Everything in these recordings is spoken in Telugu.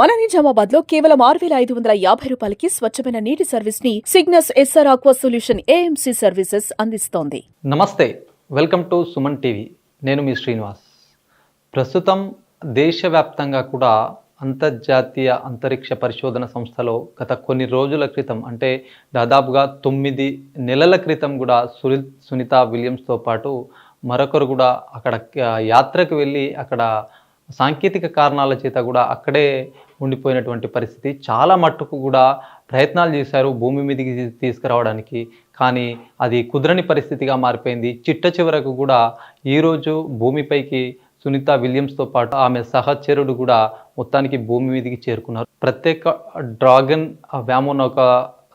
మన నిజామాబాద్ లో కేవలం 6,550 రూపాయలకి స్వచ్ఛమైన నీటి సర్వీస్ ని Cygnus SR aqua solution AMC services అందిస్తోంది. నమస్తే, వెల్కమ్ టు సుమన్ టీవీ. నేను మీ శ్రీనివాస్. ప్రస్తుతం దేశవ్యాప్తంగా కూడా అంతర్జాతీయ అంతరిక్ష పరిశోధన సంస్థలో గత కొన్ని రోజుల క్రితం, అంటే దాదాపుగా 9 నెలల క్రితం కూడా సునీతా విలియమ్స్తో పాటు మరొకరు కూడా అక్కడ యాత్రకు వెళ్ళి అక్కడ సాంకేతిక కారణాల చేత కూడా అక్కడే ఉండిపోయినటువంటి పరిస్థితి. చాలా మట్టుకు కూడా ప్రయత్నాలు చేశారు భూమి మీదకి తీసుకురావడానికి, కానీ అది కుదరని పరిస్థితిగా మారిపోయింది. చిట్ట చివరకు కూడా ఈరోజు భూమిపైకి సునీతా విలియమ్స్తో పాటు ఆమె సహచరుడు కూడా మొత్తానికి భూమి మీదకి చేరుకున్నారు. ప్రత్యేక డ్రాగన్ వ్యోమనౌక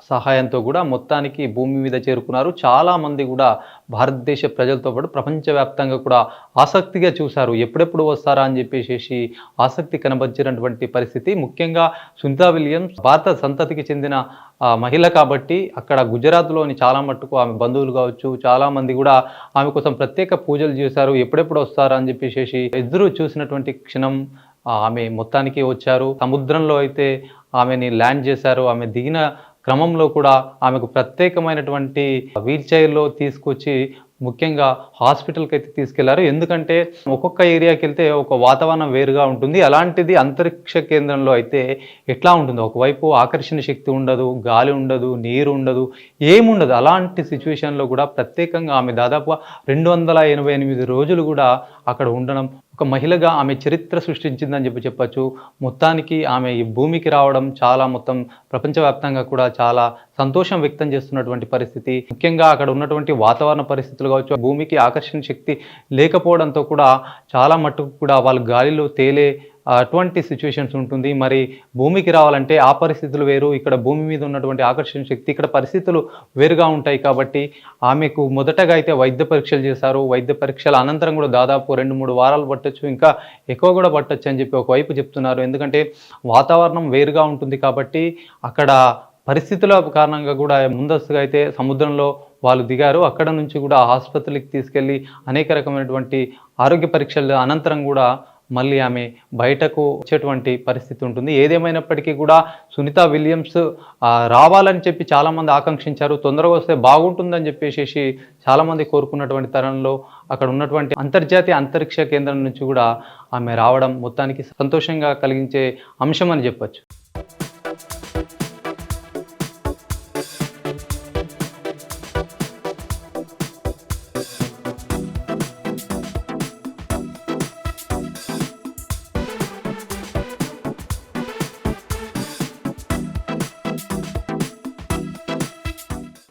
సహాయంతో కూడా మొత్తానికి భూమి మీద చేరుకున్నారు. చాలామంది కూడా భారతదేశ ప్రజలతో పాటు ప్రపంచవ్యాప్తంగా కూడా ఆసక్తిగా చూశారు, ఎప్పుడెప్పుడు వస్తారా అని చెప్పేసి ఆసక్తి కనబరిచినటువంటి పరిస్థితి. ముఖ్యంగా సునీతా విలియమ్స్ భారత సంతతికి చెందిన మహిళ కాబట్టి అక్కడ గుజరాత్లోని చాలా మట్టుకు ఆమె బంధువులు కావచ్చు, చాలామంది కూడా ఆమె కోసం ప్రత్యేక పూజలు చేశారు, ఎప్పుడెప్పుడు వస్తారా అని చెప్పేసి ఎదురు చూసినటువంటి క్షణం ఆమె మొత్తానికి వచ్చారు. సముద్రంలో అయితే ఆమెని ల్యాండ్ చేశారు. ఆమె దిగిన క్రమంలో కూడా ఆమెకు ప్రత్యేకమైనటువంటి వీల్ చైర్లో తీసుకొచ్చి ముఖ్యంగా హాస్పిటల్కి అయితే తీసుకెళ్లారు. ఎందుకంటే ఒక్కొక్క ఏరియాకి వెళ్తే ఒక వాతావరణం వేరుగా ఉంటుంది. అలాంటిది అంతరిక్ష కేంద్రంలో అయితే ఎట్లా ఉంటుంది, ఒకవైపు ఆకర్షణ శక్తి ఉండదు, గాలి ఉండదు, నీరు ఉండదు, ఏముండదు. అలాంటి సిచ్యువేషన్లో కూడా ప్రత్యేకంగా ఆమె దాదాపుగా 288 రోజులు కూడా అక్కడ ఉండడం, ఒక మహిళగా ఆమె చరిత్ర సృష్టించిందని చెప్పచ్చు. మొత్తానికి ఆమె ఈ భూమికి రావడం చాలా మొత్తం ప్రపంచవ్యాప్తంగా కూడా చాలా సంతోషం వ్యక్తం చేస్తున్నటువంటి పరిస్థితి. ముఖ్యంగా అక్కడ ఉన్నటువంటి వాతావరణ పరిస్థితులు కావచ్చు, భూమికి ఆకర్షణ శక్తి లేకపోవడంతో కూడా చాలా మట్టుకు కూడా వాళ్ళు గాలిలో తేలే అటువంటి సిచ్యువేషన్స్ ఉంటుంది. మరి భూమికి రావాలంటే ఆ పరిస్థితులు వేరు, ఇక్కడ భూమి మీద ఉన్నటువంటి ఆకర్షణ శక్తి, ఇక్కడ పరిస్థితులు వేరుగా ఉంటాయి. కాబట్టి ఆమెకు మొదటగా అయితే వైద్య పరీక్షలు చేశారు. వైద్య పరీక్షల అనంతరం కూడా దాదాపు 2-3 వారాలు పట్టొచ్చు, ఇంకా ఎక్కువ కూడా పట్టొచ్చు అని చెప్పి ఒకవైపు చెప్తున్నారు. ఎందుకంటే వాతావరణం వేరుగా ఉంటుంది కాబట్టి అక్కడ పరిస్థితుల కారణంగా కూడా ముందస్తుగా అయితే సముద్రంలో వాళ్ళు దిగారు. అక్కడ నుంచి కూడా ఆసుపత్రికి తీసుకెళ్ళి అనేక రకమైనటువంటి ఆరోగ్య పరీక్షల అనంతరం కూడా మళ్ళీ ఆమె బయటకు వచ్చేటువంటి పరిస్థితి ఉంటుంది. ఏదేమైనప్పటికీ కూడా సునీతా విలియమ్స్ రావాలని చెప్పి చాలామంది ఆకాంక్షించారు. తొందరగా వస్తే బాగుంటుందని చెప్పేసి చాలామంది కోరుకున్నటువంటి తరంలో అక్కడ ఉన్నటువంటి అంతర్జాతీయ అంతరిక్ష కేంద్రం నుంచి కూడా ఆమె రావడం మొత్తానికి సంతోషంగా కలిగించే అంశం అని చెప్పచ్చు.